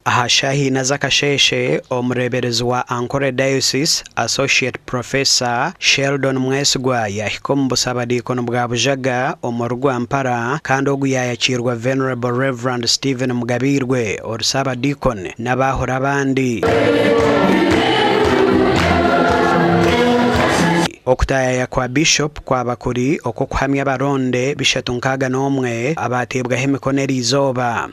ahashahi na zakasheshe omureberezi wa Ankole Diocese Associate Professor Sheldon Mwesigwa yahiko mu busabadikono bwa Bujaga omurugwa Mpara kandi oguyayakirwa Venerable Reverend Stephen Mugabirwe orusabadikone n'abahora abandi okutaya kwa Bishop kwa bakuri okukuhamya baronde bishatu nkaga n'omwe abatebwaho emikono erizoba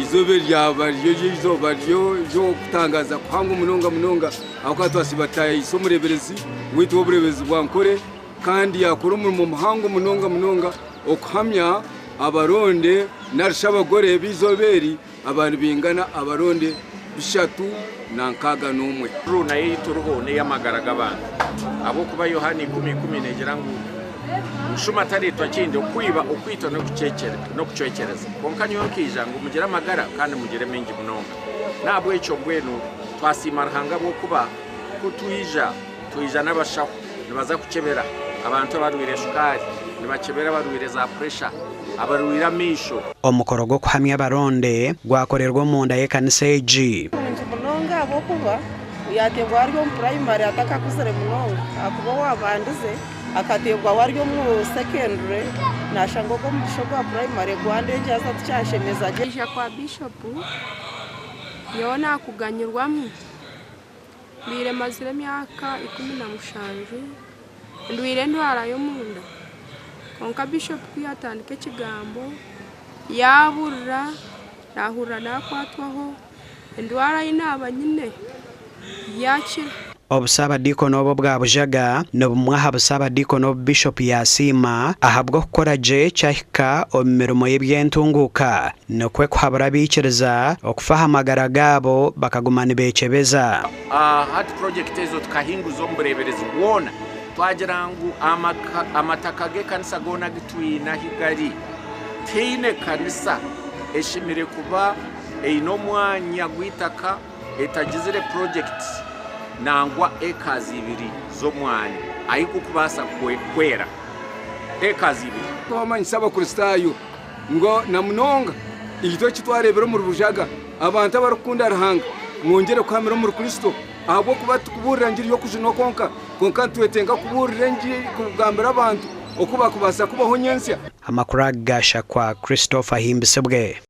izobe ryaba ryo kutangaza kwanga munonga aho twasibataye isomureberezi witwa obureberezi bwa Ankole kandi yakora umurimo muhango munonga okuhamya abaronde n'abagore bizoberi abantu bingana abaronde bishatu na nkaga n'umwe runa yituruho ne yamagaraga abantu abo kuba Yohani 10:10 negera ngo ushuma taritwa kindi okwiba okwito no kucekereza konkanyo yokija ngo mugira amagara kandi mugire mengi munonga nabwo icyo bwenu twasimarahanga bwo kuba kutuyija n'abashaho nibaza kucebera abantu barwire shukari nibakebera barwire za pressure abarwira misho omukoro gwo kuhamya baronde gwakorerwa mu nda y'ekanisa eji munonga abo kuba yatebwa aryo mu primary ataka kusere munonga akuba wabanduze akatebwa waryo mu secondary nashango ko mu shobwa primary gwande njaza tucyashemeza je kwa Bishop yona kuganyirwamo bire mazire myaka 17 ndwire ndwara yo munda konka Bishop kuyatandika kigambo yaburra nahura nakwatwaho ndwara inaba nyine yakira obusabadikono obo bwa Bujaga n'obumwaha busabadikono Bishop yasima ahabwo kukoraje cyahika omirimo y'ebyentunguka nokwe kuhabura bikiriza okufahamagara gabo bakagumana bekebeza hati project ezo tukahinguza ombureberezi wona twagirangu amataka ge kanisa gona gitwina higari teine kanisa eshimire kuba eino mwanya gwitaka etagizire project nangwa ekazi 2 zo mwanya ayiko kubasa kwera ekazi 2 twamanyisaba kristayo ngo namunonga igito kitwarebera mu Bujaga abantu abarukunda arahanga mwongere kwamira mu Kristo abo kuba tukuburira ngiri yo kujino konka tuwetenga kuburira ngiri kugambira abantu okuba kubasa kubaho nyensya amakuru agasha kwa Christopher Himbisebwe.